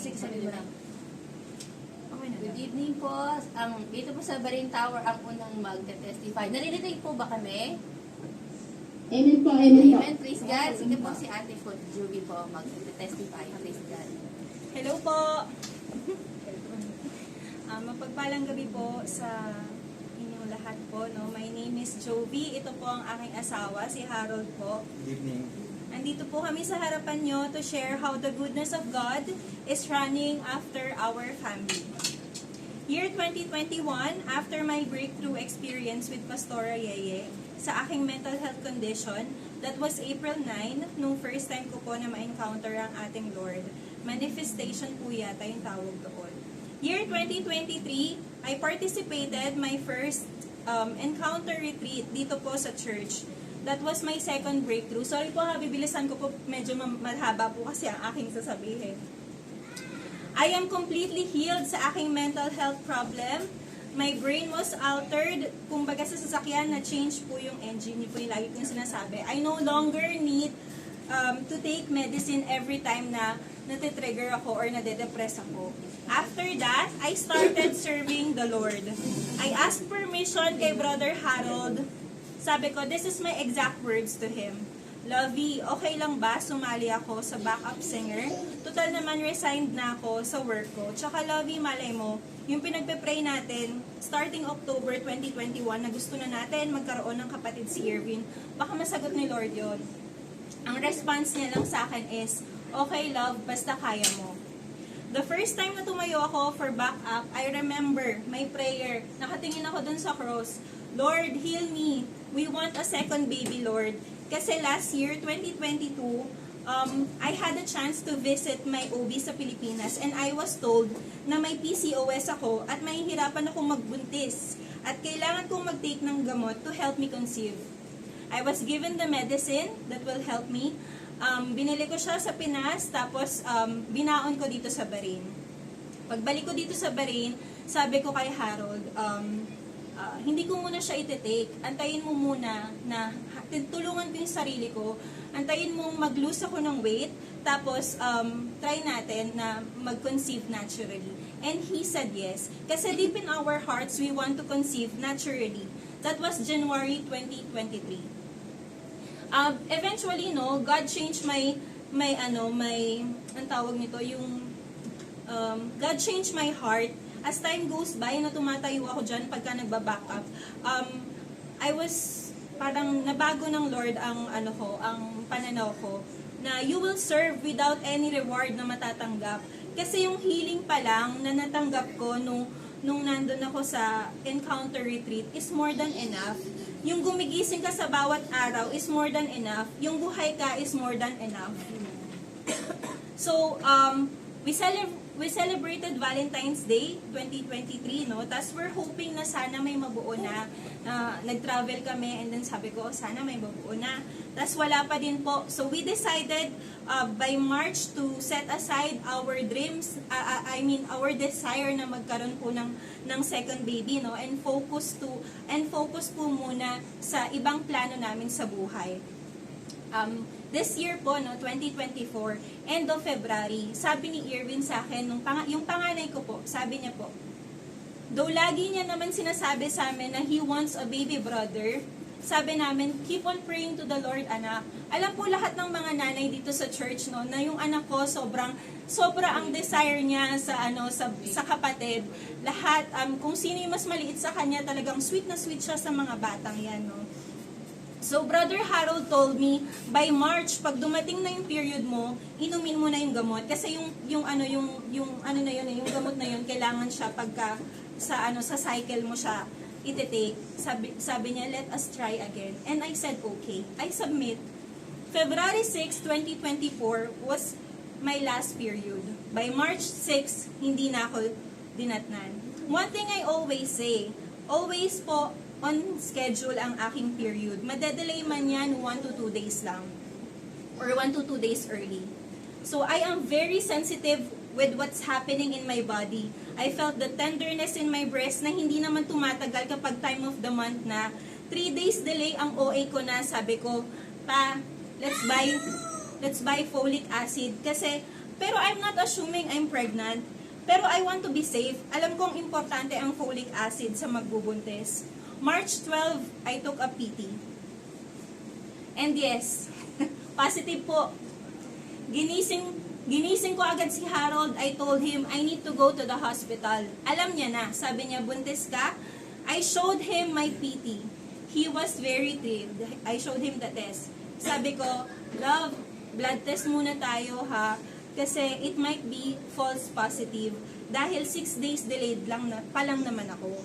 Sige, sabi mo lang. Okay na. Good evening po. Dito po sa Barin Tower, ang unang magte-testify. Naririnig po ba kami? Amen po, amen po. Amen. Praise God. Sige po si Ate po, Juby po, magte-testify. Praise God. Hello po! Mapagpalang gabi po sa inyong lahat po. No? My name is Joby. Ito po ang aking asawa, si Harold po. Good evening. Andito po kami sa harapan nyo to share how the goodness of God is running after our family. Year 2021, after my breakthrough experience with Pastora Yeye sa aking mental health condition, that was April 9, nung first time ko po na ma-encounter ang ating Lord. Manifestation po yata yung tawag doon. Year 2023, I participated my first encounter retreat dito po sa church. That was my second breakthrough. Sorry po ha, bibilisan ko po, medyo mahaba po kasi ang aking sasabihin. I am completely healed sa aking mental health problem. My brain was altered. Kumbaga sa sasakyan, na-change po yung engine. Yun po yung lagi kong sinasabi. I no longer need to take medicine every time na natitrigger ako or nade-depress ako. After that, I started serving the Lord. I asked permission kay Brother Harold. Sabi ko, this is my exact words to him. Lovey, okay lang ba sumali ako sa backup singer? Total naman resigned na ako sa work ko. Tsaka Lovey, malay mo, yung pinagpe-pray natin, starting October 2021, na gusto na natin magkaroon ng kapatid si Irvin, baka masagot ni Lord yon. Ang response niya lang sa akin is, okay love, basta kaya mo. The first time na tumayo ako for backup, I remember my prayer. Nakatingin ako dun sa cross. Lord, heal me. We want a second baby, Lord. Kasi last year, 2022, I had a chance to visit my OB sa Pilipinas and I was told na may PCOS ako at mahihirapan akong magbuntis at kailangan kong mag-take ng gamot to help me conceive. I was given the medicine that will help me. Binili ko siya sa Pinas, tapos binaon ko dito sa Bahrain. Pagbalik ko dito sa Bahrain, sabi ko kay Harold, hindi ko muna siya iti-take. Antayin mo muna na tulungan ko yung sarili ko. Antayin mong mag-lose ako ng weight. Tapos, try natin na mag-conceive naturally. And he said yes. Kasi deep in our hearts, we want to conceive naturally. That was January 2023. Eventually, no, God changed ang tawag nito, God changed my heart. As time goes by, na tumatayo ako dyan pagka nagba-back up, I was, parang nabago ng Lord ang pananaw ko, na you will serve without any reward na matatanggap. Kasi yung healing pa lang na natanggap ko nung nandun ako sa encounter retreat is more than enough. Yung gumigising ka sa bawat araw is more than enough. Yung buhay ka is more than enough. So, we celebrated Valentine's Day 2023, no? Tapos we're hoping na sana may mabuo na. Nag-travel kami and then sabi ko, sana may mabuo na. Tapos wala pa din po. So we decided by March to set aside our dreams, our desire na magkaroon po ng second baby, no? And focus po muna sa ibang plano namin sa buhay. This year po, no, 2024, end of February, sabi ni Irvin sa akin, yung panganay ko po, sabi niya po, though lagi niya naman sinasabi sa amin na he wants a baby brother, sabi namin, keep on praying to the Lord, anak. Alam po lahat ng mga nanay dito sa church, no, na yung anak ko sobra ang desire niya sa kapatid. Lahat, kung sino yung mas maliit sa kanya, talagang sweet na sweet siya sa mga batang yan, no. So, Brother Harold told me, by March, pag dumating na yung period mo, inumin mo na yung gamot. Kasi yung gamot na yun, kailangan siya pagka sa cycle mo siya iti-take. Sabi niya, let us try again. And I said, okay. I submit. February 6, 2024 was my last period. By March 6, hindi na ako dinatnan. One thing I always say, always po, on schedule ang aking period. Madedelay man yan 1 to 2 days lang. Or 1 to 2 days early. So I am very sensitive with what's happening in my body. I felt the tenderness in my breast na hindi naman tumatagal kapag time of the month na 3 days delay ang OA ko na. Sabi ko, let's buy folic acid. Kasi Pero I'm not assuming I'm pregnant. Pero I want to be safe. Alam kong importante ang folic acid sa magbubuntis. March 12, I took a PT. And yes, positive po. Ginising ko agad si Harold. I told him, I need to go to the hospital. Alam niya na. Sabi niya, buntis ka? I showed him my PT. He was very thrilled. I showed him the test. Sabi ko, love, blood test muna tayo ha. Kasi it might be false positive. Dahil 6 days delayed pa lang naman ako.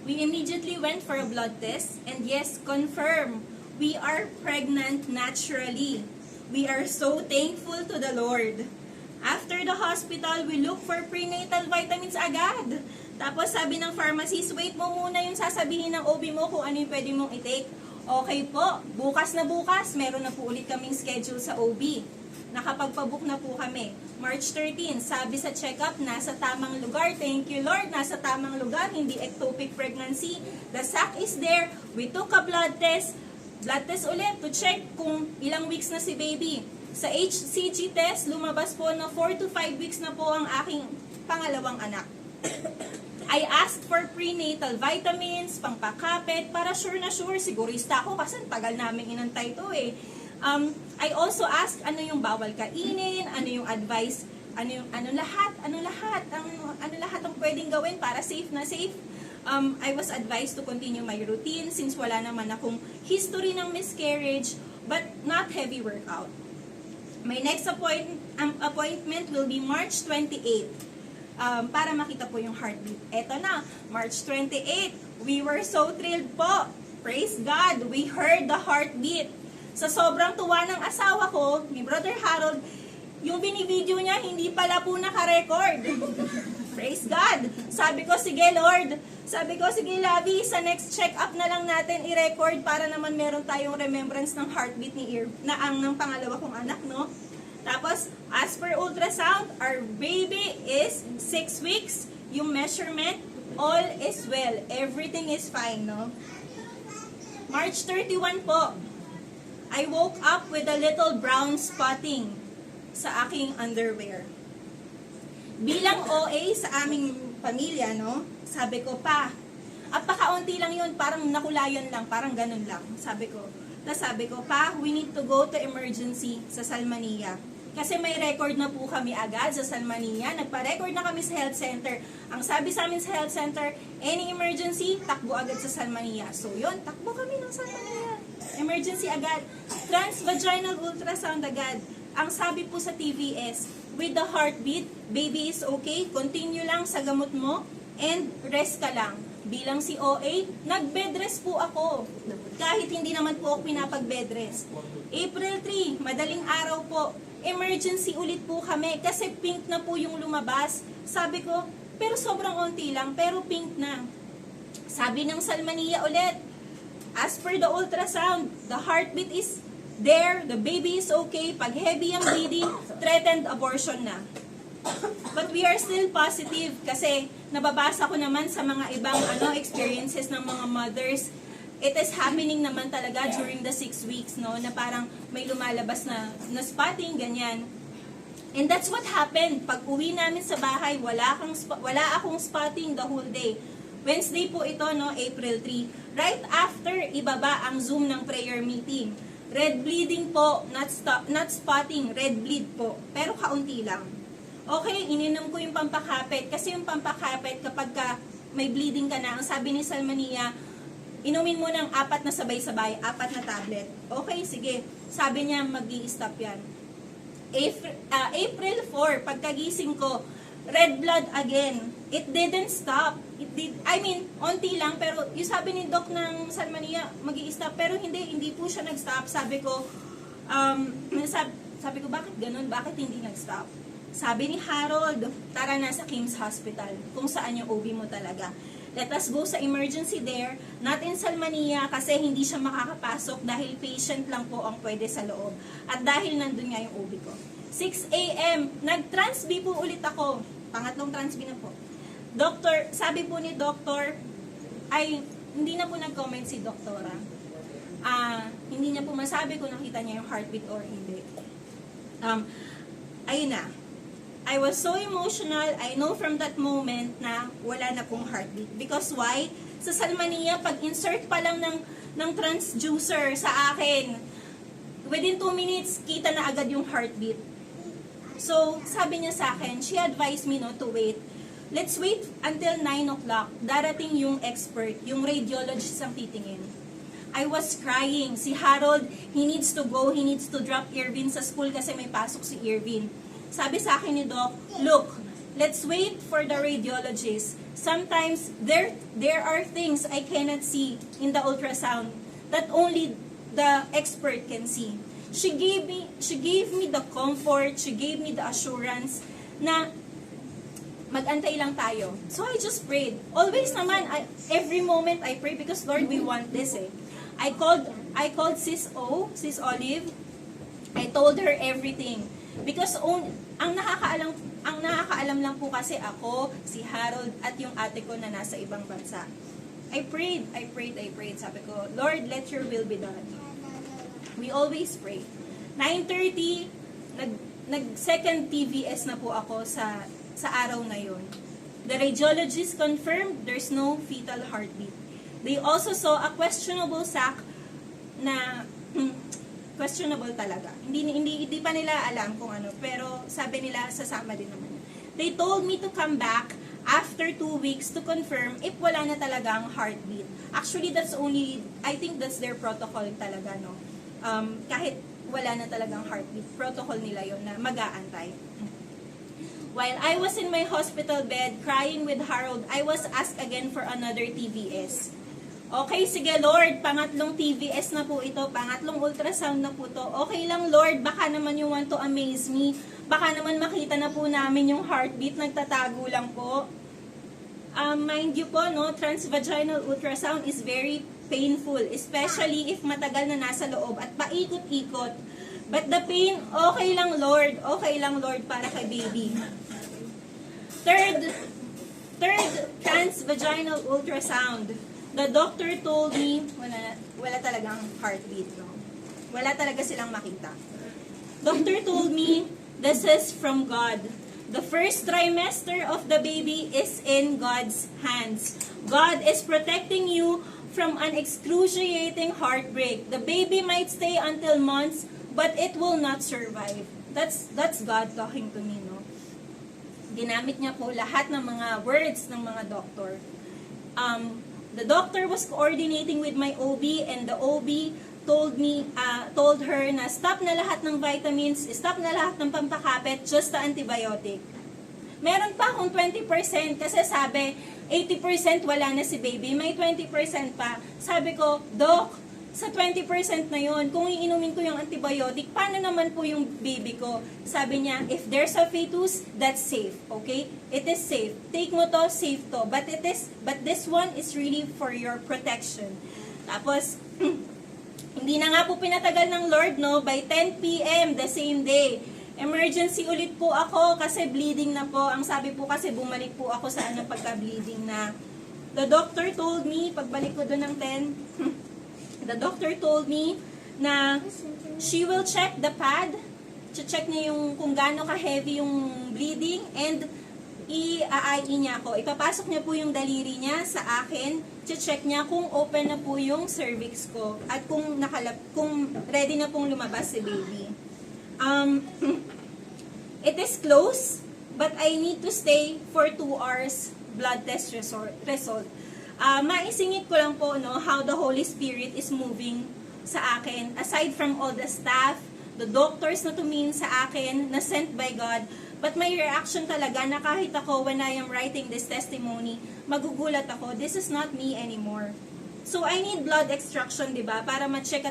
We immediately went for a blood test. And yes, confirm, we are pregnant naturally. We are so thankful to the Lord. After the hospital, we look for prenatal vitamins agad. Tapos sabi ng pharmacist, wait mo muna yung sasabihin ng OB mo kung ano yung pwede mong i-take. Okay po, bukas na bukas, meron na po ulit kaming schedule sa OB. Nakapagpabook na po kami. March 13, sabi sa check-up, nasa tamang lugar. Thank you Lord, nasa tamang lugar, hindi ectopic pregnancy. The sac is there. We took a blood test ulit to check kung ilang weeks na si baby. Sa HCG test, lumabas po na 4 to 5 weeks na po ang aking pangalawang anak. I asked for prenatal vitamins, pangpakapit, para sure na sure, sigurista ako kasi tagal namin inantay ito eh. I also asked ano yung bawal kainin, ano yung advice, ano lahat ang pwedeng gawin para safe na safe. I was advised to continue my routine since wala naman akong history ng miscarriage, but not heavy workout. My next appointment will be March 28 para makita po yung heartbeat. Eto na, March 28, we were so thrilled po. Praise God, we heard the heartbeat. Sa sobrang tuwa ng asawa ko, ni Brother Harold, yung binivideo niya, hindi pala po naka-record. Praise God. Sabi ko, sige Lord. Sabi ko, sige Lavi, sa next check-up na lang natin i-record para naman meron tayong remembrance ng heartbeat ni ng pangalawa kong anak, no? Tapos, as per ultrasound, our baby is 6 weeks. Yung measurement, all is well. Everything is fine, no? March 31 po, I woke up with a little brown spotting sa aking underwear. Bilang OA sa aming pamilya, no? Sabi ko, apakaunti lang yun, parang nakulayan lang, parang ganun lang. Sabi ko, we need to go to emergency sa Salmania. Kasi may record na po kami agad sa Salmania. Nagpa-record na kami sa health center. Ang sabi sa amin sa health center, any emergency, takbo agad sa Salmania. So yun, takbo kami ng Salmania. Emergency agad. Transvaginal ultrasound agad. Ang sabi po sa TVS, with the heartbeat, baby is okay, continue lang sa gamot mo, and rest ka lang. Bilang si OA, nag-bed rest po ako. Kahit hindi naman po ako pinapag-bed rest. April 3, madaling araw po, emergency ulit po kami kasi pink na po yung lumabas. Sabi ko, pero sobrang onti lang, pero pink na. Sabi ng Salmania ulit, as per the ultrasound, the heartbeat is there, the baby is okay. Pag heavy ang bleeding, threatened abortion na. But we are still positive kasi nababasa ko naman sa mga ibang experiences ng mga mothers. It is happening naman talaga during the 6 weeks, no? Na parang may lumalabas na spotting, ganyan. And that's what happened. Pag uwi namin sa bahay, wala akong spotting the whole day. Wednesday po ito, no? April 3. Right after ibaba ang Zoom ng prayer meeting. Red bleeding po, not spotting, red bleed po. Pero kaunti lang. Okay, ininom ko yung pampakapit. Kasi yung pampakapit, kapag may bleeding ka na, ang sabi ni Salmania, inumin mo ng 4 na sabay-sabay, 4 na tablet. Okay, sige. Sabi niya, mag-i-stop yan. April 4, pagkagising ko, red blood again. It didn't stop. Onti lang, pero yung sabi ni Doc ng Salmania, mag-i-stop, pero hindi po siya nag-stop. Sabi ko, bakit ganun? Bakit hindi nag-stop? Sabi ni Harold, tara na sa King's Hospital, kung saan yung OB mo talaga. Let us go sa emergency there, not in Salmania kasi hindi siya makakapasok dahil patient lang po ang pwede sa loob. At dahil nandun nga yung OB ko. 6 a.m., nag-transb po ulit ako. Pangatlong transb na po. Doctor, sabi po ni Doctor, hindi na po nag-comment si Doktora. Hindi niya po masabi kung nakita niya yung heartbeat or hindi. ayun na. I was so emotional. I know from that moment na wala na pong heartbeat. Because why? Sa Salmania, pag-insert pa lang ng transducer sa akin, within 2 minutes, kita na agad yung heartbeat. So, sabi niya sa akin, she advised me to wait. Let's wait until 9 o'clock. Darating yung expert, yung radiologist ang titingin. I was crying. Si Harold, he needs to go. He needs to drop Irvin sa school kasi may pasok si Irvin. Sabi sa akin ni Doc, look, let's wait for the radiologist. Sometimes, there are things I cannot see in the ultrasound that only the expert can see. She gave me the comfort, she gave me the assurance na mag-antay lang tayo. So I just prayed. Always naman, every moment I pray because Lord, we want this eh. I called Sis Olive. I told her everything. Because ang nakakaalam lang po kasi ako, si Harold, at yung ate ko na nasa ibang bansa. I prayed. Sabi ko, Lord, let your will be done. We always pray. 9:30, nag-second TVS na po ako sa araw na yon. The radiologist confirmed there's no fetal heartbeat. They also saw a questionable sac na questionable talaga. Hindi pa nila alam kung ano, pero sabi nila sasama din naman. They told me to come back after 2 weeks to confirm if wala na talagang heartbeat. Actually, I think that's their protocol talaga, no? Kahit wala na talagang heartbeat, protocol nila yon na mag-aantay. While I was in my hospital bed crying with Harold, I was asked again for another TVS. Okay, sige Lord, pangatlong TVS na po ito, pangatlong ultrasound na po to. Okay lang Lord, baka naman you want to amaze me. Baka naman makita na po namin yung heartbeat, nagtatago lang po. Mind you po, no, transvaginal ultrasound is very painful, especially if matagal na nasa loob at paikot-ikot. But the pain, okay lang Lord para kay baby. Third transvaginal ultrasound. The doctor told me, wala talagang heartbeat, no? Wala talaga silang makita. Doctor told me, this is from God. The first trimester of the baby is in God's hands. God is protecting you from an excruciating heartbreak. The baby might stay until months, but it will not survive. That's God talking to me, no? Ginamit niya po lahat ng mga words ng mga doctor. The doctor was coordinating with my OB, and the OB told her na stop na lahat ng vitamins, stop na lahat ng pampakapit, just the antibiotic. Meron pa akong 20% kasi sabi 80% wala na si baby, may 20% pa. Sabi ko, Doc, sa 20% na yon, kung iinumin ko yung antibiotic, paano naman po yung baby ko? Sabi niya, if there's a fetus, that's safe, okay? It is safe. Take mo to, safe to. But this one is really for your protection. Tapos, hindi na nga po pinatagal ng Lord, no? By 10 p.m. the same day, emergency ulit po ako kasi bleeding na po. Ang sabi po kasi bumalik po ako sa pagka-bleeding na. The doctor told me, pagbalik ko doon ng 10, the doctor told me na she will check the pad, check niya yung kung gaano ka-heavy yung bleeding, and i-AIE niya ako. Ipapasok niya po yung daliri niya sa akin, check niya kung open na po yung cervix ko at kung ready na pong lumabas si baby. It is close, but I need to stay for 2 hours blood test result. Maisingit ko lang po, no, how the Holy Spirit is moving sa akin. Aside from all the staff, the doctors na tumingin sa akin, na sent by God, but my reaction talaga na kahit ako, when I am writing this testimony, magugulat ako, this is not me anymore. So, I need blood extraction, di ba, para ma-check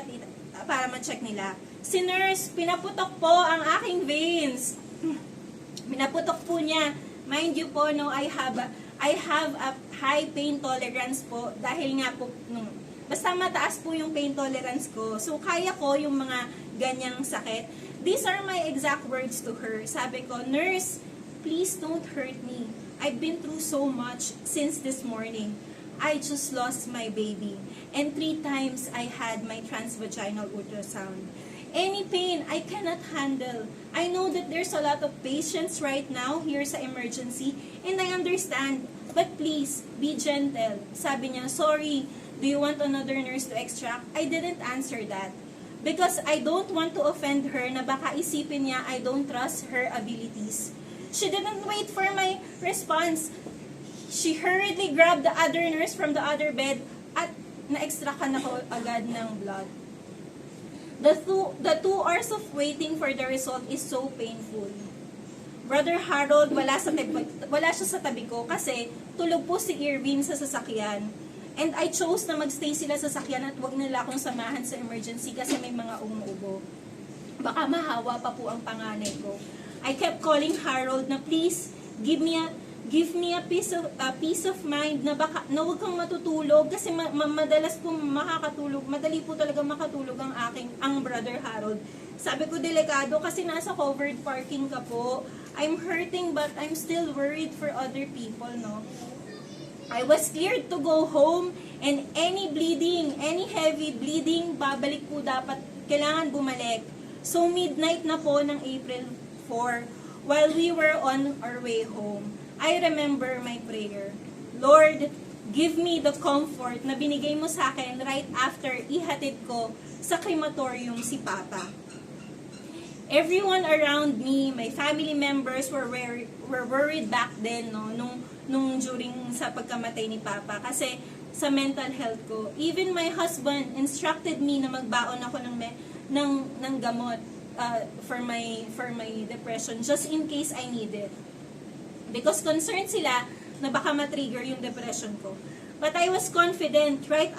nila. Si nurse, pinaputok po ang aking veins. Pinaputok po niya. Mind you po, no, I have a high pain tolerance po dahil nga po basta mataas po yung pain tolerance ko. So kaya ko yung mga ganyang sakit. These are my exact words to her. Sabi ko, "Nurse, please don't hurt me. I've been through so much since this morning. I just lost my baby. And 3 times I had my transvaginal ultrasound. Any pain I cannot handle. I know that there's a lot of patients right now here sa emergency, and I understand. But please, be gentle. Sabi niya, sorry, do you want another nurse to extract? I didn't answer that. Because I don't want to offend her na baka isipin niya I don't trust her abilities. She didn't wait for my response. She hurriedly grabbed the other nurse from the other bed at na-extractan ako agad ng blood. The 2 hours of waiting for the result is so painful. Brother Harold, wala siya sa tabi ko kasi tulog po si Irvin sa sasakyan. And I chose na magstay sila sa sasakyan at wag nila akong samahan sa emergency kasi may mga umuubo. Baka mahawa pa po ang panganay ko. I kept calling Harold na please give me a peace of mind na baka na huwag kang matutulog kasi madalas po makakatulog. Madali po talaga makatulog ang Brother Harold. Sabi ko delikado kasi nasa covered parking ka po. I'm hurting but I'm still worried for other people, no? I was cleared to go home and any heavy bleeding, babalik po dapat, kailangan bumalik. So midnight na po ng April 4, while we were on our way home, I remember my prayer. Lord, give me the comfort na binigay mo sa akin right after ihatid ko sa crematorium si Papa. Everyone around me, my family members were worried back then, no, nung during sa pagkamatay ni Papa kasi sa mental health ko. Even my husband instructed me na magbaon ako ng gamot for my depression just in case I need it. Because concerned sila na baka matrigger yung depression ko. But I was confident right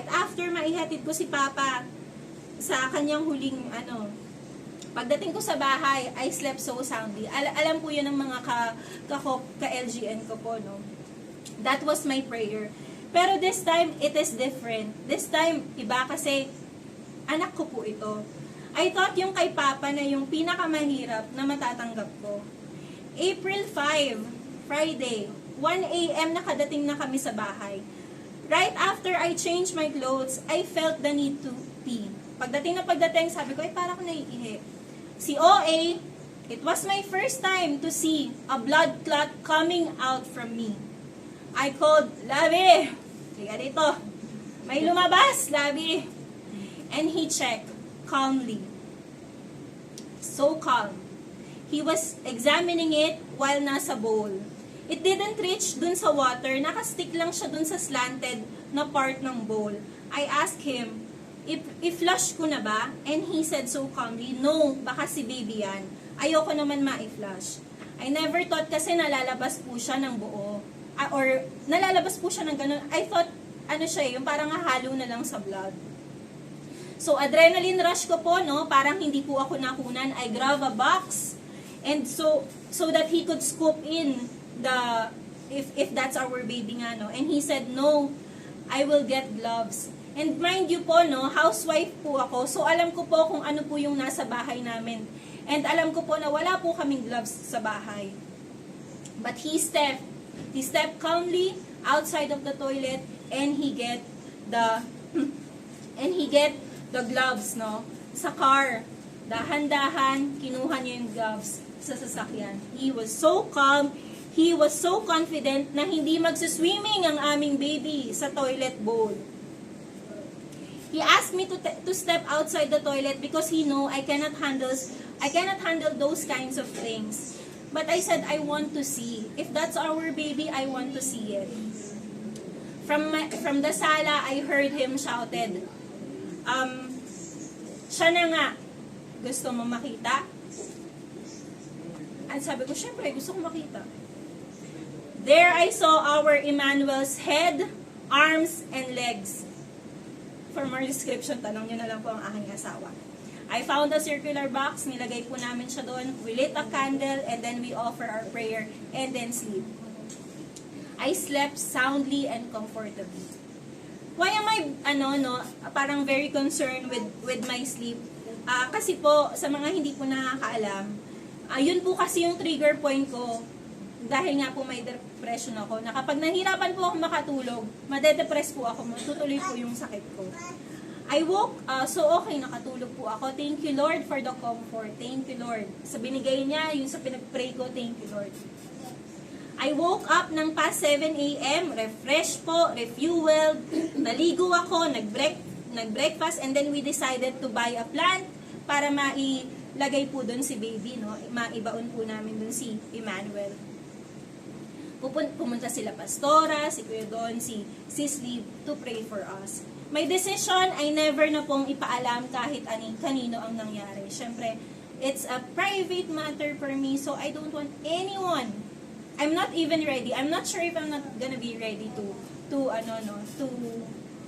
after maihatid ko si Papa sa kanyang huling pagdating ko sa bahay, I slept so soundly. Alam po yun ng mga ka-LGN ko po, no? That was my prayer. Pero this time, it is different. This time, iba kasi anak ko po ito. I thought yung kay Papa na yung pinakamahirap na matatanggap ko. April 5, Friday, 1 a.m. nakadating na kami sa bahay. Right after I changed my clothes, I felt the need to pee. Pagdating, sabi ko, para ko naiihi. Si OA, it was my first time to see a blood clot coming out from me. I called, Labi, liga dito. May lumabas, Labi. And he checked calmly. So calm. He was examining it while nasa bowl. It didn't reach dun sa water. Nakastick lang siya dun sa slanted na part ng bowl. I asked him, i-flush ko na ba? And he said so calmly, no, baka si baby yan. Ayoko naman ma-i-flush. I never thought kasi nalalabas po siya ng buo. Or nalalabas po siya ng ganun. I thought, yung parang halo na lang sa blood. So, adrenaline rush ko po, no? Parang hindi po ako nakunan. I grab a box. And so that he could scoop in if that's our baby nga, no? And he said, no, I will get gloves. And mind you po, no, housewife po ako, so alam ko po kung ano po yung nasa bahay namin. And alam ko po na wala po kaming gloves sa bahay. But he stepped calmly outside of the toilet and he get the gloves, no, sa car. Dahan-dahan, kinuha niya yung gloves sa sasakyan. He was so calm, he was so confident na hindi magsiswimming ang aming baby sa toilet bowl. He asked me to step outside the toilet because he know I cannot handle those kinds of things. But I said I want to see. If that's our baby, I want to see it. From the sala, I heard him shouted, siya na nga, gusto mo makita? At sabi ko, syempre, gusto ko makita. There I saw our Emmanuel's head, arms, and legs. For more description, tanong nyo na lang po ang aking asawa. I found a circular box, nilagay po namin siya doon, we lit a candle, and then we offer our prayer, and then sleep. I slept soundly and comfortably. Why am I, parang very concerned with my sleep? Kasi po, sa mga hindi po nakakaalam, yun po kasi yung trigger point ko, dahil nga po may depression ako, na kapag nahirapan po ako makatulog, madedepress po ako, matutuloy po yung sakit ko. I woke, so okay, nakatulog po ako. Thank you, Lord, for the comfort. Thank you, Lord. Sa binigay niya, yung sa pinag-pray ko, thank you, Lord. I woke up ng past 7 a.m., refresh po, refueled, naligo ako, nag-breakfast, and then we decided to buy a plant para mailagay po doon si baby, no? Maibaon po namin doon si Emmanuel. Pumunta sila Pastora, si Kuya Don, si Sis Liv to pray for us. My decision ay never na pong ipaalam kahit kanino ang nangyari. Siyempre, it's a private matter for me, so I don't want anyone. I'm not even ready. I'm not sure if I'm not gonna be ready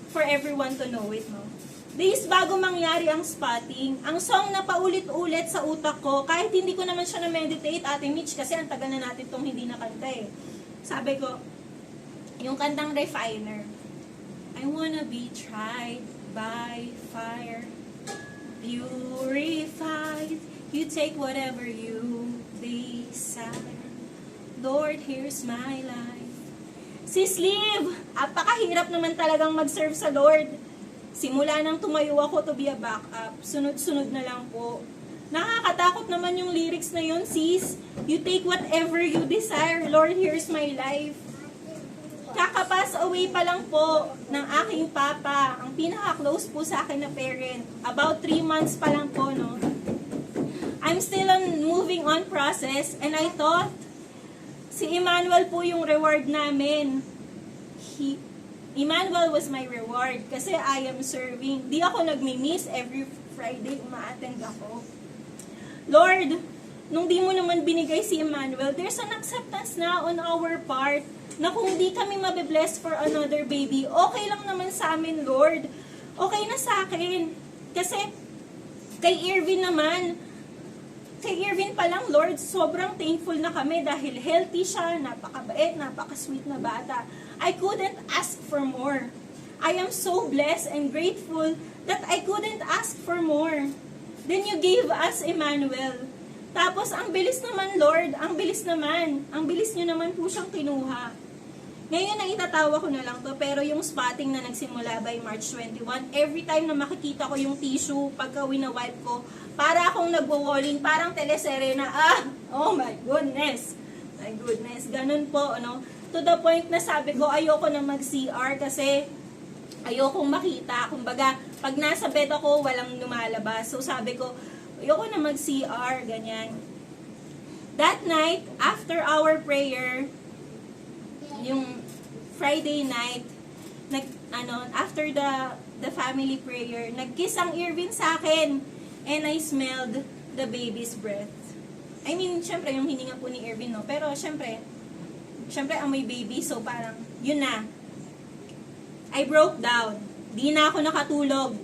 for everyone to know it, no? Days bago mangyari ang spotting, ang song na paulit-ulit sa utak ko, kahit hindi ko naman siya na-meditate, Ate Mitch, kasi ang tagal na natin itong hindi nakanta eh. Sabi ko, yung kantang Refiner, I wanna be tried by fire, purified, you take whatever you desire. Lord, here's my life. Sis Liv, apakahirap naman talagang mag-serve sa Lord. Simula nang tumayo ako to be a backup, sunod-sunod na lang po. Nakakatakot naman yung lyrics na yun, sis. You take whatever you desire. Lord, here's my life. Kakapass away pa lang po ng aking papa, ang pinaka-close po sa akin na parent. About 3 months pa lang po, no? I'm still on moving on process, and I thought, si Emmanuel po yung reward namin. Emmanuel was my reward kasi I am serving. Di ako nagmi-miss every Friday, uma-attend ako. Lord, nung di mo naman binigay si Emmanuel, there's an acceptance na on our part na kung di kami mabibless for another baby, okay lang naman sa amin, Lord. Okay na sa akin. Kasi kay Irvin pa lang, Lord, sobrang thankful na kami dahil healthy siya, napakabait, napaka-sweet na bata. I couldn't ask for more. I am so blessed and grateful that I couldn't ask for more. Then you gave us Emmanuel. Tapos, ang bilis naman, Lord, ang bilis nyo naman po siyang kinuha. Ngayon, naitatawa ko na lang to, pero yung spotting na nagsimula by March 21, every time na makikita ko yung tissue, pagka wina-wipe ko, para akong nagwo-walling, parang teleserye na, oh my goodness, ganun po, ano, to the point na sabi ko, ayoko na mag-CR kasi ayokong makita, kumbaga, pag nasa bed ako, walang lumalabas, so sabi ko, ayoko na mag-CR, ganyan. That night, after our prayer, yung Friday night, after the family prayer, nag-kiss ang Irvin sa akin, and I smelled the baby's breath. I mean, syempre, yung hininga po ni Irvin, no? Pero, syempre, amoy baby, so parang, yun na. I broke down. Di na ako nakatulog.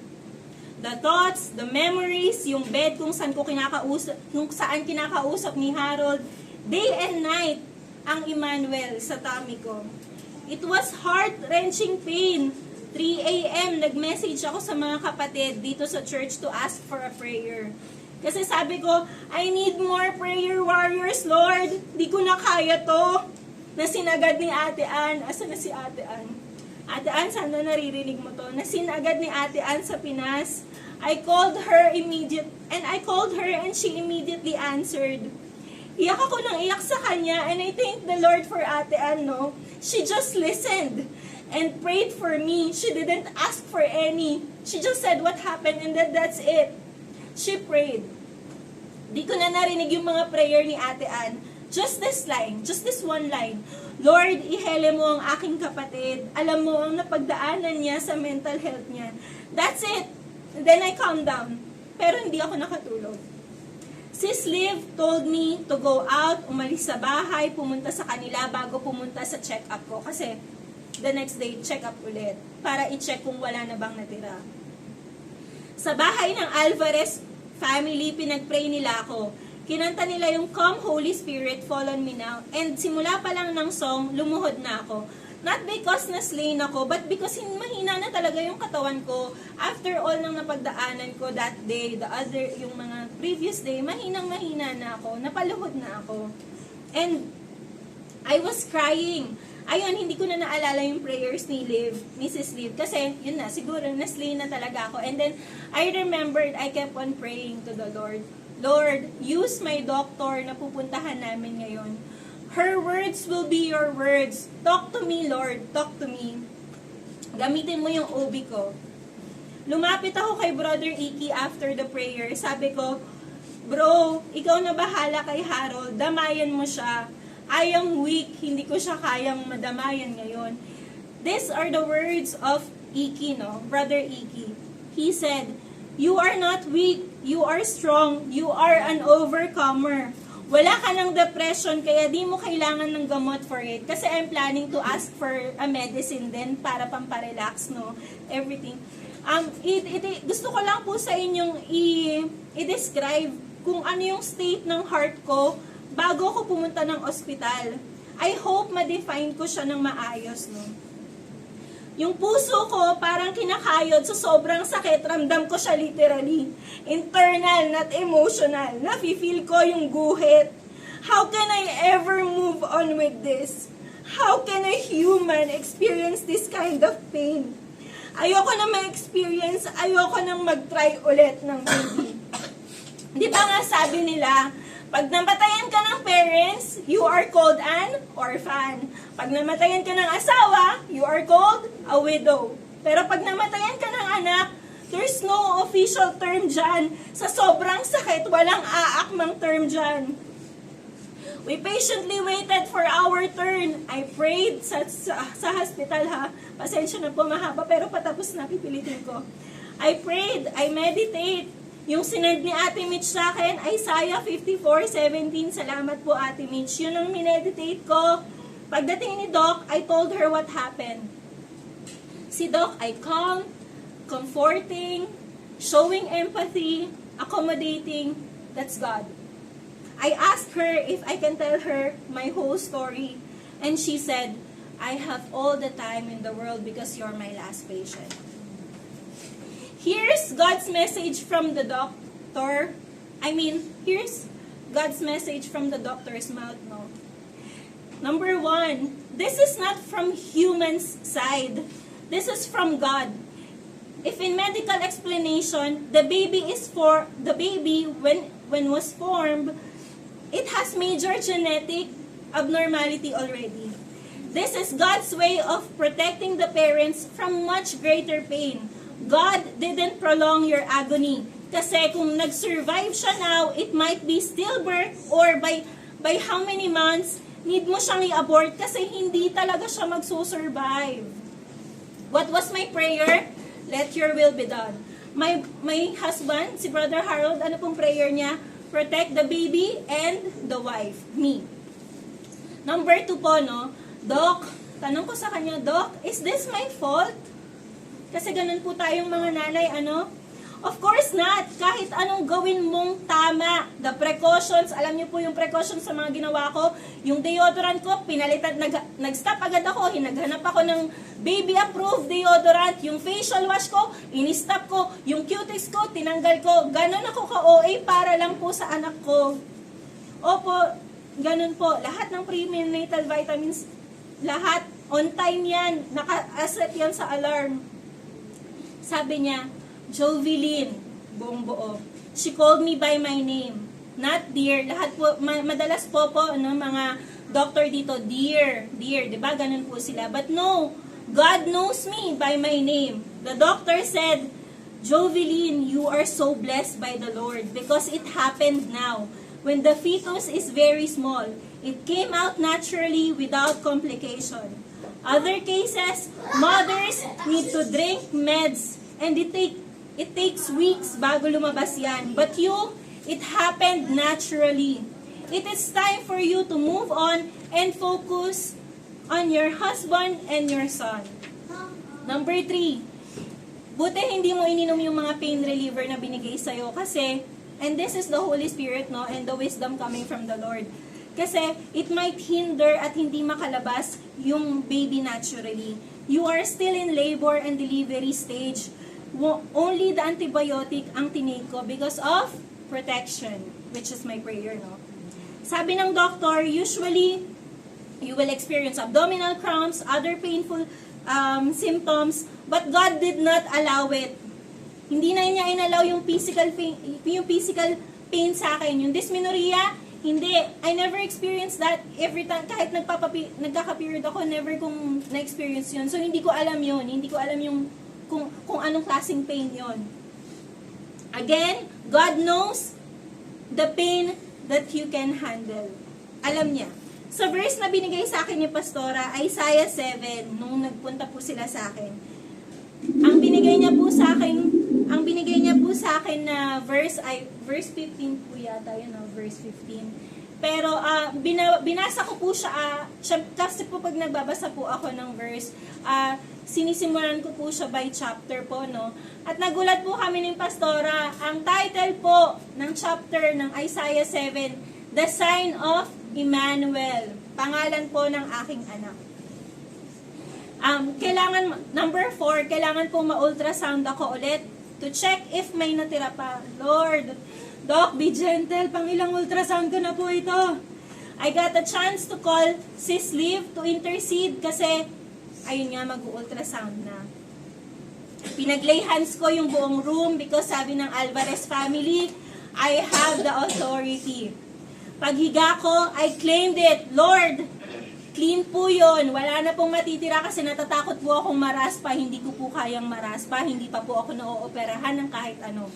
The thoughts, the memories, yung bed kung saan kinakausap ni Harold, day and night, ang Emmanuel sa tummy ko. It was heart-wrenching pain. 3 a.m. nag-message ako sa mga kapatid dito sa church to ask for a prayer. Kasi sabi ko, I need more prayer warriors, Lord. Di ko na kaya to. Nasinagad ni Ate Ann. Asa na si Ate Ann? Ate Ann, sana naririnig mo to. Nasinagad ni Ate Ann sa Pinas. I called her and she immediately answered. Iyak ako ng iyak sa kanya, and I thank the Lord for Ate Ann, no? She just listened and prayed for me. She didn't ask for any. She just said what happened, and that's it. She prayed. Di ko na narinig yung mga prayer ni Ate Ann. Just this one line. Lord, ihele mo ang aking kapatid. Alam mo ang napagdaanan niya sa mental health niya. That's it. And then I calmed down. Pero hindi ako nakatulog. Sis Liv told me to go out, umalis sa bahay, pumunta sa kanila bago pumunta sa check-up ko. Kasi the next day, check-up ulit. Para i-check kung wala na bang natira. Sa bahay ng Alvarez family, pinag-pray nila ako. Kinanta nila yung Come Holy Spirit, Fall on Me Now. And simula pa lang ng song, lumuhod na ako. Not because na-slain ako, but because mahina na talaga yung katawan ko. After all ng napagdaanan ko that day, yung mga previous day, mahinang-mahina na ako. Napaluhod na ako. And I was crying. Ayun, hindi ko na naalala yung prayers ni Mrs. Liv. Kasi, yun na, siguro, naslay na talaga ako. And then, I remembered, I kept on praying to the Lord. Lord, use my doctor na pupuntahan namin ngayon. Her words will be your words. Talk to me, Lord. Talk to me. Gamitin mo yung OB ko. Lumapit ako kay Brother Iki after the prayer. Sabi ko, bro, ikaw na bahala kay Harold. Damayan mo siya. I am weak. Hindi ko siya kayang madamayan ngayon. These are the words of Iki, no? Brother Iki. He said, you are not weak. You are strong. You are an overcomer. Wala ka ng depression, kaya di mo kailangan ng gamot for it. Kasi I'm planning to ask for a medicine din para pamparelax, no? Everything. Gusto ko lang po sa inyong i-describe kung ano yung state ng heart ko bago ako pumunta ng ospital. I hope ma-define ko siya ng maayos, no? Yung puso ko parang kinakayod sa sobrang sakit. Ramdam ko siya literally. Internal, not emotional. Nafe-feel ko yung guhit. How can I ever move on with this? How can a human experience this kind of pain? Ayoko na ma-experience, ayoko nang mag-try ulit ng baby. Di ba nga sabi nila, pag namatayan ka ng parents, you are called an orphan. Pag namatayan ka ng asawa, you are called a widow. Pero pag namatayan ka ng anak, there's no official term dyan. Sa sobrang sakit, walang aakmang term dyan. We patiently waited for our turn. I prayed sa hospital, ha. Pasensya na po, mahaba, pero patapos na, pipilitin ko. I prayed, I meditate. Yung sinend ni Ate Mitch sa akin, Isaiah 54:17. Salamat po, Ate Mitch. Yun ang mineditate ko. Pagdating ni Doc, I told her what happened. Si Doc ay calm, comforting, showing empathy, accommodating. That's God. I asked her if I can tell her my whole story. And she said, I have all the time in the world because you're my last patient. Here's God's message from the doctor. Here's God's message from the doctor's mouth, no? Number 1, this is not from human's side. This is from God. If in medical explanation, the baby when was formed, it has major genetic abnormality already. This is God's way of protecting the parents from much greater pain. God didn't prolong your agony. Kasi kung nag-survive siya now, it might be stillbirth or by how many months, need mo siyang i-abort kasi hindi talaga siya magsusurvive. What was my prayer? Let your will be done. My husband, si Brother Harold, ano pong prayer niya? Protect the baby and the wife, me. Number 2 po, no? Doc, tanong ko sa kanya, Doc, is this my fault? Kasi ganun po tayong mga nanay, ano? Of course not. Kahit anong gawin mong tama. The precautions, alam niyo po yung precautions sa mga ginawa ko. Yung deodorant ko, pinalitan, nag-stop agad ako. Hinaghanap ako ng baby-approved deodorant. Yung facial wash ko, in-stop ko. Yung cutex ko, tinanggal ko. Ganun ako ka-OA para lang po sa anak ko. Opo, ganun po. Lahat ng prenatal vitamins, lahat on time yan. Naka-asset yan sa alarm. Sabi niya, Jovelyn, buong buo. She called me by my name. Not dear. Lahat po, madalas po, mga doctor dito, dear, di ba? Ganun po sila. But no, God knows me by my name. The doctor said, Jovelyn, you are so blessed by the Lord because it happened now. When the fetus is very small, it came out naturally without complication. Other cases, mothers need to drink meds and it takes weeks bago lumabas yan. But you, it happened naturally. It is time for you to move on and focus on your husband and your son. Number 3, buti hindi mo ininom yung mga pain reliever na binigay sa'yo kasi, and this is the Holy Spirit, no, and the wisdom coming from the Lord. Kasi it might hinder at hindi makalabas yung baby naturally. You are still in labor and delivery stage. Only the antibiotic ang tinake ko because of protection, which is my prayer, no? Sabi ng doctor, usually You will experience abdominal cramps, other painful symptoms, but God did not allow it. Hindi na niya inallow yung physical pain sa akin. Yung dysmenorrhea, hindi. I never experienced that. Every time, kahit nagkaka-period ako, never kong na-experience yun. So, hindi ko alam yun. Hindi ko alam yung kung anong klaseng pain yon. Again, God knows the pain that you can handle. Alam niya. Sa verse na binigay sa akin ni Pastora, Isaiah 7, nung nagpunta po sila sa akin, ang binigay niya po sa akin na verse 15 po yata, yun, verse 15. Pero binasa ko po siya, kasi po pag nagbabasa po ako ng verse, sinisimulan ko po siya by chapter po, no? At nagulat po kami ng Pastora, ang title po ng chapter ng Isaiah 7, The Sign of Emmanuel. Pangalan po ng aking anak. Number 4, kailangan po ma-ultrasound ako ulit to check if may natira pa. Lord, Doc, be gentle. Pangilang ultrasound ko na po ito. I got a chance to call Sis Liv to intercede kasi ayun nga, mag-ultrasound na. Pinaglay hands ko yung buong room because sabi ng Alvarez family, I have the authority. Paghiga ko, I claimed it. Lord, clean po yun. Wala na pong matitira kasi natatakot po akong maraspa. Hindi ko po kayang maraspa. Hindi pa po ako na-ooperahan ng kahit ano.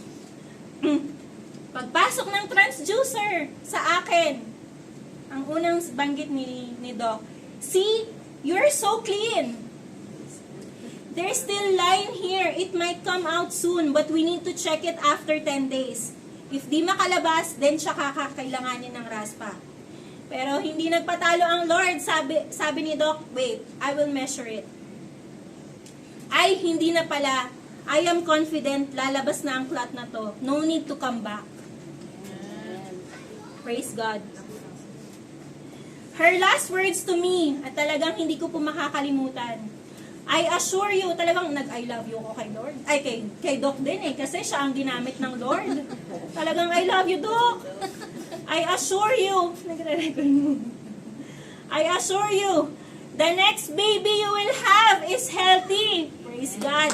Pagpasok ng transducer sa akin, ang unang banggit ni Doc, see, you're so clean. There's still line here. It might come out soon, but we need to check it after 10 days. If di makalabas, then siya kakailanganin ng raspa. Pero hindi nagpatalo ang Lord. Sabi ni Doc, wait, I will measure it. Ay, hindi na pala. I am confident, lalabas na ang clot na to. No need to come back. Praise God. Her last words to me, at talagang hindi ko po makakalimutan. I assure you, talagang nag-I love you ko kay Lord. Ay, kay Doc din eh, kasi siya ang ginamit ng Lord. Talagang I love you, Doc. I assure you, nagre-record mo. I assure you, the next baby you will have is healthy. Praise God.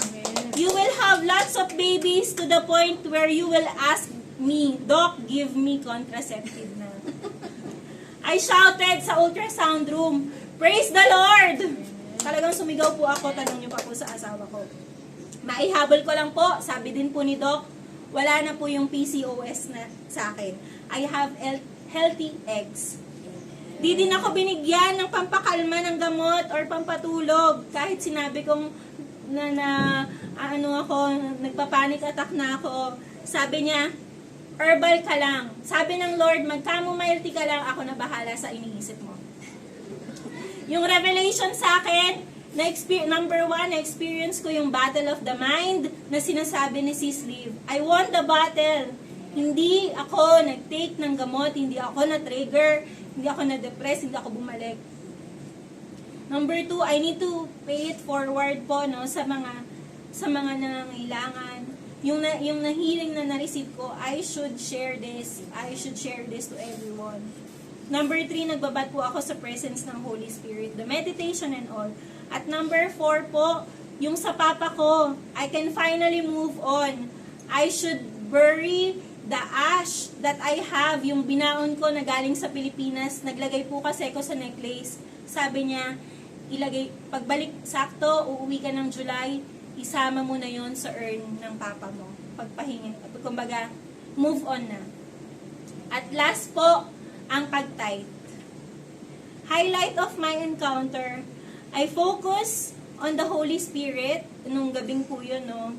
You will have lots of babies to the point where you will ask me, Doc, give me contraceptive na. I shouted sa ultrasound room, praise the Lord! Talagang sumigaw po ako, tanong niyo pa po sa asawa ko. Maihabol ko lang po, sabi din po ni Doc, wala na po yung PCOS na sa akin. I have healthy eggs. Di din ako binigyan ng pampakalma ng gamot or pampatulog. Kahit sinabi kong nagpa-panic attack na ako. Sabi niya, herbal ka lang. Sabi ng Lord, mag-chamomile tea ka lang, ako na bahala sa iniisip mo. Yung revelation sa akin, number 1, na-experience ko yung battle of the mind na sinasabi ni Sis Liv. I won the battle. Hindi ako nag-take ng gamot, hindi ako na-trigger, hindi ako na-depress, hindi ako bumalik. Number 2, I need to pay it forward po, no, sa mga nangangailangan. Yung na-healing na na-receive ko, I should share this to everyone. Number 3, nagbabad po ako sa presence ng Holy Spirit, the meditation and all. At number 4 po, yung sa papa ko, I can finally move on. I should bury the ash that I have, yung binaon ko na galing sa Pilipinas. Naglagay po kasi ko sa necklace. Sabi niya, pagbalik sakto, uuwi ka ng July, isama mo na yon sa urn ng papa mo. Pagpahingin, kumbaga, move on na. At last po, ang pag-tithe. Highlight of my encounter, I focus on the Holy Spirit, nung gabing po yun, no?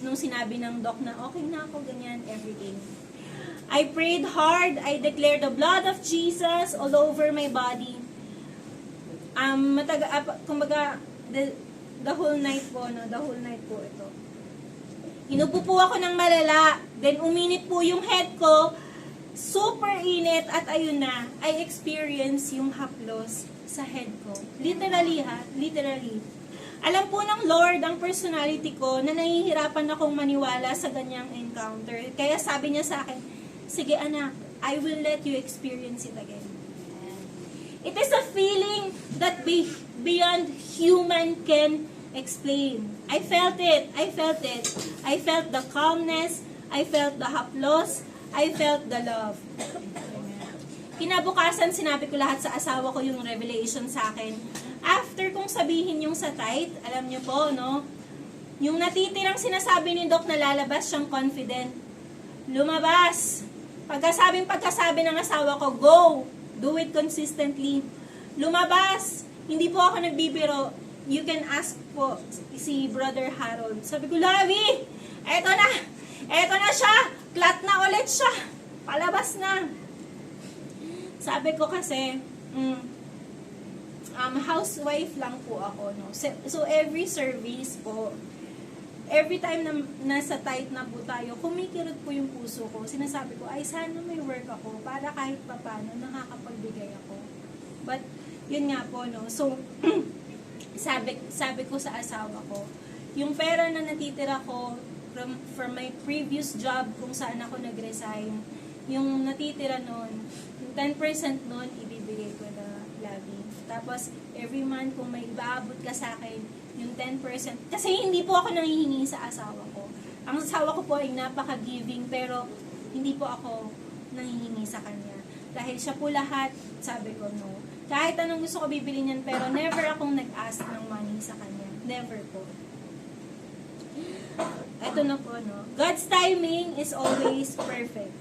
Nung sinabi ng Doc na okay na ako, ganyan, everyday. I prayed hard, I declared the blood of Jesus all over my body. Kumbaga, the whole night po, no? The whole night po ito. Inupo po ako ng malala, then uminit po yung head ko, super init, at ayun na, I experience yung haplos sa head ko. Literally ha, literally. Alam po ng Lord ang personality ko na nahihirapan akong maniwala sa ganyang encounter. Kaya sabi niya sa akin, sige anak, I will let you experience it again. It is a feeling that beyond human can explain. I felt it. I felt it. I felt the calmness. I felt the haplos. I felt the love. Kinabukasan, sinabi ko lahat sa asawa ko yung revelation sa akin. After kong sabihin yung sa tithe, alam niyo po, no? Yung natitirang sinasabi ni Doc na lalabas siyang confident. Lumabas. Pagkasabi ng asawa ko, go. Do it consistently. Lumabas. Hindi po ako nagbibiro. You can ask po si Brother Harold. Sabi ko, Lavi, eto na. Eto na siya. Clat na ulit siya. Palabas na. Sabi ko kasi, housewife lang po ako. No? So every service po, every time na nasa tight na po tayo, kumikirot po yung puso ko. Sinasabi ko, ay sana may work ako para kahit papano nakakapagbigay ako. But, yun nga po, no. So, sabi ko sa asawa ko, yung pera na natitira ko from my previous job kung saan ako nag-resign, yung natitira nun, yung 10% nun, ibibigay ko na Lavi. Tapos, every month, kung may ibaabot ka sa akin, yung 10%, kasi hindi po ako nanghihingi sa asawa ko. Ang asawa ko po ay napaka-giving, pero hindi po ako nanghihingi sa kanya. Dahil siya po lahat, sabi ko, no. Kahit anong gusto ko bibili niyan, pero never akong nag-ask ng money sa kanya. Never po. Ito na po, no. God's timing is always perfect.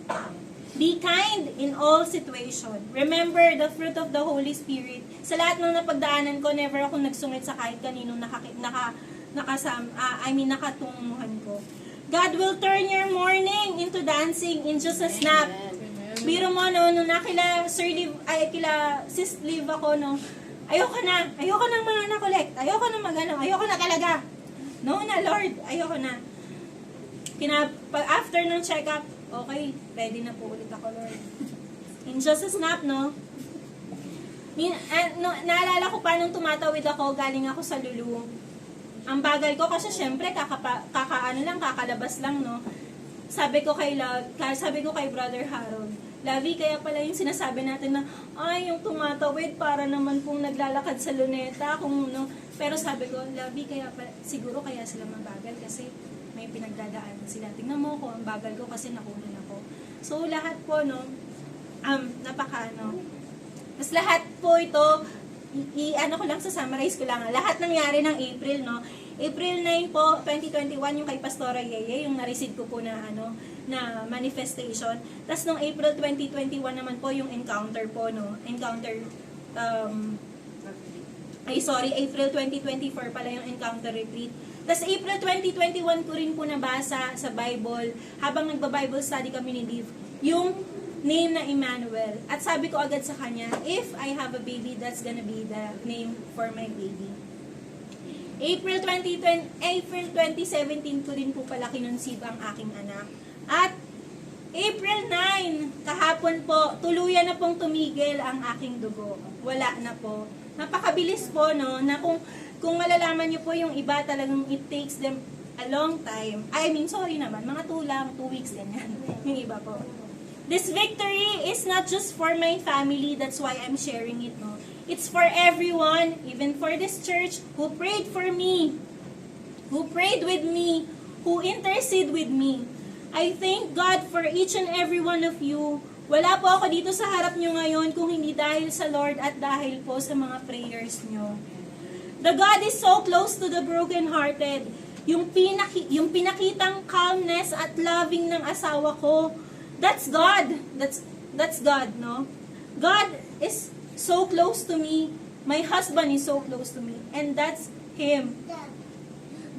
Be kind in all situation. Remember the fruit of the Holy Spirit. Sa lahat ng napagdaanan ko, never ako nagsungit sa kahit kaninong nakatungmuhan ko. God will turn your morning into dancing in just a snap. Biro mo, no, nung nakila Sis Liv ako, no, ayoko na mga na-collect, ayoko na talaga. No na, Lord, ayoko na. After ng check-up, okay, ready na po ulit ako, Lord. In just a snap, no? Naalala ko pa nung tumatawid ako, galing ako sa Lulu. Ang bagal ko kasi syempre kakalabas lang, no? Sabi ko kay Brother Harold, Lavi, kaya pala yung sinasabi natin na, ay, yung tumatawid para naman pong naglalakad sa luneta, kung no. Pero sabi ko, Lavi, siguro kaya sila mabagal kasi may pinagdadaan sila. Tingnan mo ko, ang bagal ko kasi nakunan ako. So, lahat po, no, Mas lahat po ito, ko lang sa summarize ko lang. Lahat nangyari ng April, no. April 9 po, 2021, yung kay Pastora Yeye, yung na-receive ko po na, na manifestation. Tapos nung April 2021 naman po, yung encounter po, no. April 2024 pala yung encounter retreat. Tapos April 2021 ko rin po nabasa sa Bible, habang nagba-Bible study kami ni Div, yung name na Emmanuel. At sabi ko agad sa kanya, if I have a baby, that's gonna be the name for my baby. April 2017 ko rin po pala kinunsib ang aking anak. At April 9, kahapon po, tuluyan na pong tumigil ang aking dugo. Wala na po. Napakabilis po, no, na kung malalaman niyo po yung iba talagang it takes them a long time. Mga 2 weeks din yan. Yung iba po. This victory is not just for my family, that's why I'm sharing it, no. It's for everyone, even for this church, who prayed for me, who prayed with me, who intercede with me. I thank God for each and every one of you. Wala po ako dito sa harap nyo ngayon kung hindi dahil sa Lord at dahil po sa mga prayers nyo. The God is so close to the brokenhearted. Yung pinakitang calmness at loving ng asawa ko, that's God. That's God, no? God is so close to me. My husband is so close to me. And that's Him.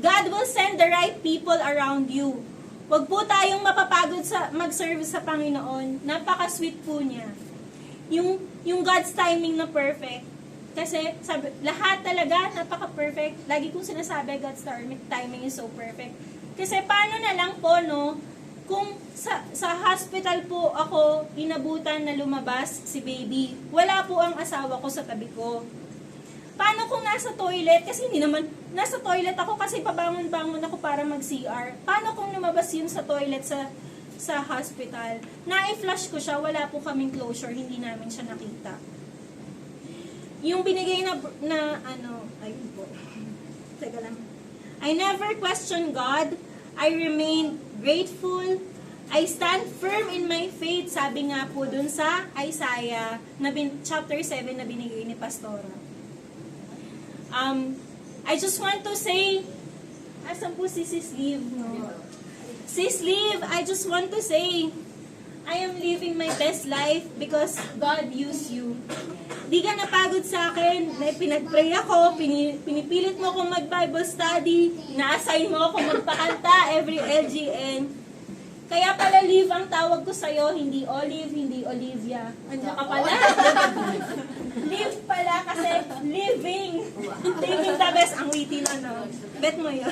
God will send the right people around you. Huwag po tayong mapapagod sa mag-serve sa Panginoon. Napaka-sweet po niya. Yung God's timing na perfect. Kasi lahat talaga napaka-perfect. Lagi kong sinasabi, God's timing is so perfect. Kasi paano na lang po, no? Kung sa hospital po ako inabutan na lumabas si baby, wala po ang asawa ko sa tabi ko. Paano kung nasa toilet? Kasi hindi naman, nasa toilet ako kasi pabangon-bangon ako para mag-CR. Paano kung lumabas yun sa toilet sa hospital? Na-flush ko siya, wala po kaming closure, hindi namin siya nakita. yung binigay ayun po. Teka lang. I never question God. I remain grateful. I stand firm in my faith. Sabi nga po dun sa Isaiah, chapter 7 na binigay ni Pastora. I just want to say, asan po si Sis Liv? No? Sis Liv, I just want to say, I am living my best life because God used you. Di ka napagod sa akin, pinag-pray ako, pinipilit mo akong mag-Bible study, na-assign mo akong magpakanta every LGN. Kaya pala Liv ang tawag ko sa'yo, hindi Olive, hindi Olivia. Andiyan ka pala. Liv pala kasi living. Living the best. Ang witty na, no? Bet mo yun.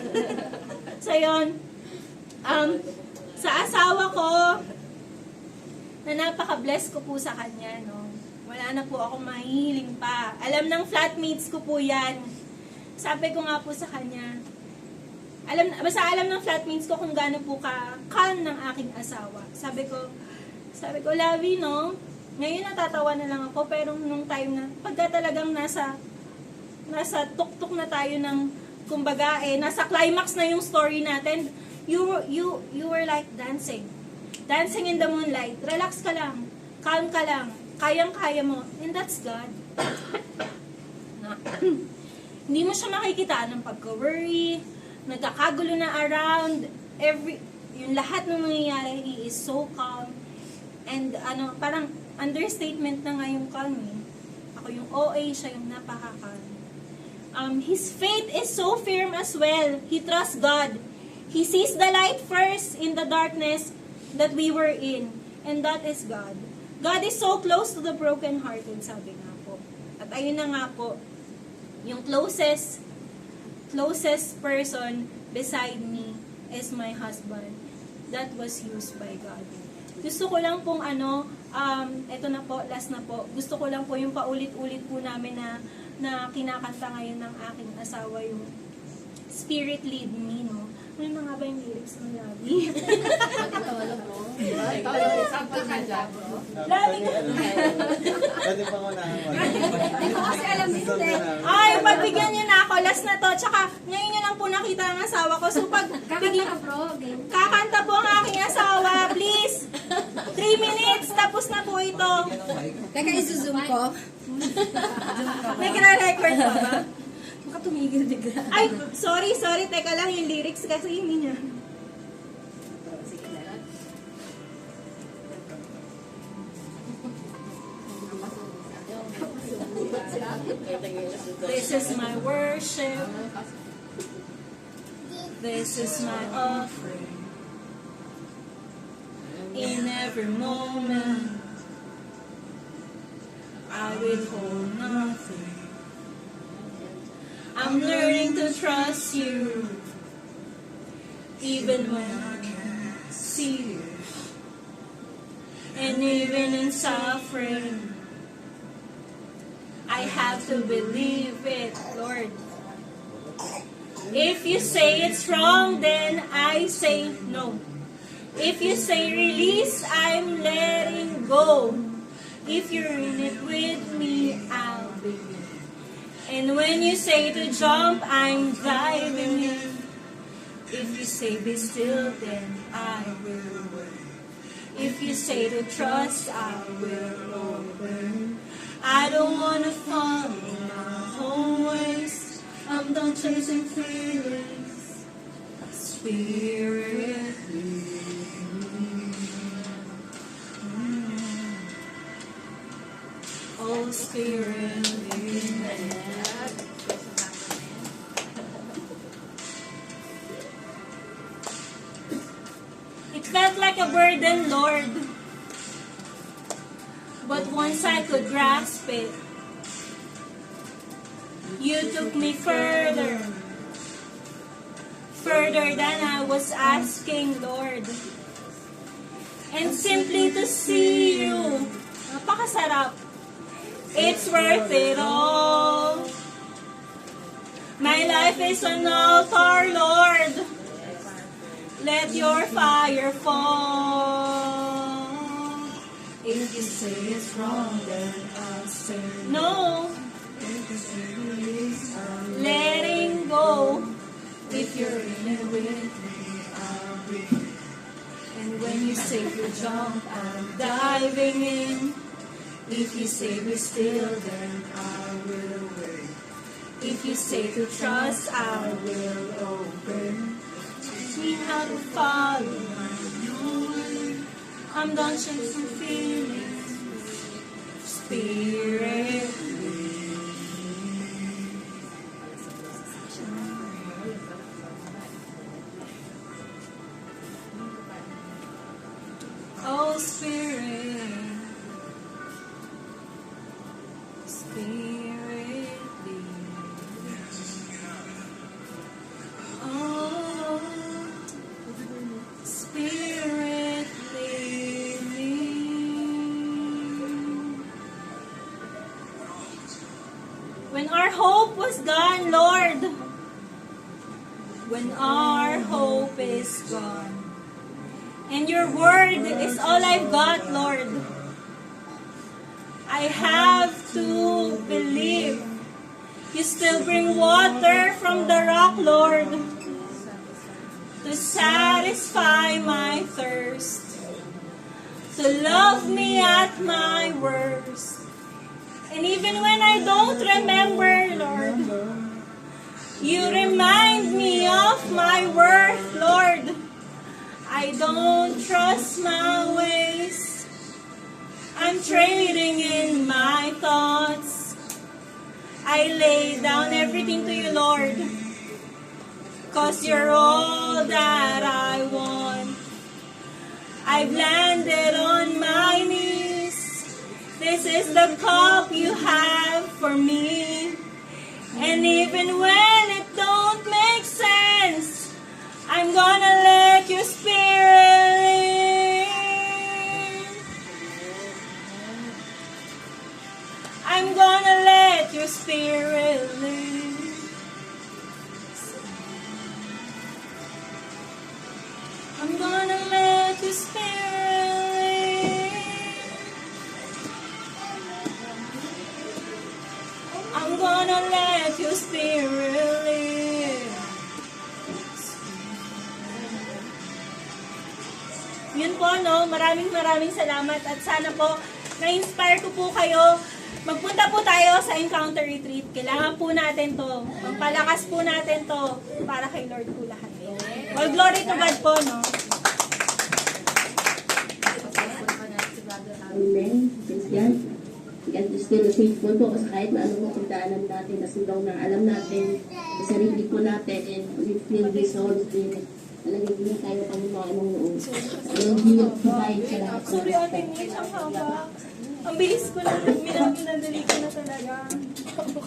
So yun, sa asawa ko, na napaka-bless ko po sa kanya, no? Wala na po ako mahihiling pa. Alam ng flatmates ko po yan. Sabi ko nga po sa kanya, basta alam ng flatmates ko kung gaano po ka-calm ng aking asawa. Sabi ko, Lavi, no? Ngayon natatawa na lang ako, pero nung time na, pagka talagang nasa tuktok na tayo ng, kumbaga, nasa climax na yung story natin, you were like dancing. Dancing in the moonlight. Relax ka lang. Calm ka lang. Kayang-kaya mo. And that's God. Hindi mo siya makikita ng pagka-worry, nagkakagulo na around, yung lahat ng nangyayari, he is so calm. And parang understatement na nga yung calm eh. Ako yung OA, siya yung napaka-calm. His faith is so firm as well. He trusts God. He sees the light first in the darkness that we were in. And that is God. God is so close to the brokenhearted, sabi nga po. At ayun na nga po, yung closest person beside me is my husband. That was used by God. Gusto ko lang pong eto na po, last na po. Gusto ko lang po yung paulit-ulit po namin na kinakanta ngayon ng aking asawa, yung Spirit Lead Me, no? Ano na nga ba yung lyrics ng Labi? Labi ka. Pwede pa ko na. Hindi ko kasi alam dito eh. Ay, pagbigyan niyo na ako. Last na to. Tsaka, ngayon niyo lang po nakita ang asawa ko. So, kakanta po ang aking asawa. Please. 3 minutes. Tapos na po ito. Teka, isuzoom ko. Nagre-record pa ba? Baka tumigil bigla. Ay, sorry. Teka lang, yung lyrics kasi hindi niya. This is my worship. This is my offering. In every moment, I withhold nothing. I'm learning to trust you, even when I can't see you. And even in suffering, I have to believe it, Lord. If you say it's wrong, then I say no. If you say release, I'm letting go. If you're in it with me, I'll begin. And when you say to jump, I'm diving in. If you say be still, then I will wait. If you say to trust, I will obey. I don't wanna follow my own ways. I'm done chasing feelings. Spirit, lead me. Oh, Spirit, lead me. It felt like a burden, Lord. But once I could grasp it, you took me further than I was asking, Lord. And simply to see you, napakasarap. It's worth it all. My life is an altar, Lord. Let your fire fall. If you say it's wrong, then I'll say no. letting go. If you're in it with me, I'll be. And when you say to jump, I'm diving in. If you say be still, then I will wait. If you say to trust, I will open. Teach me how to follow. I'm done chasing feelings. Spirit. Oh, Spirit. Spirit. Oh, Spirit, lead me. When our hope was gone, Lord, when our hope is gone, and your word is all I've got, Lord, I have to believe you still bring water from the rock, Lord, to satisfy my thirst, to love me at my worst. And even when I don't remember, Lord, you remind me of my worth, Lord. I don't trust my ways. I'm trading in my thoughts. I lay down everything to you, Lord, 'cause you're all that I want. I've landed on my knees. This is the cup you have for me. And even when it don't make sense, I'm gonna let your spirit in. I'm gonna let your spirit live. I'm gonna let your spirit live. I'm gonna let your spirit live. Yun po, no? Maraming salamat at sana po na-inspire ko po kayo. Magpunta po tayo sa Encounter Retreat. Kailangan po natin to. Magpalakas po natin to para kay Lord po lahat. All glory to God po, no? Amen. Praise God. God is still faithful po kasi kahit na anong pagdaanan natin, kasi daw na alam natin sa sarili po natin and we feel resolved din. Talagang hindi tayo Panginoon ng noon. And He will provide sa lahat ng Sorry, Ate Mitch, ang haba. Ang bilis ko na, minadali ko na talaga.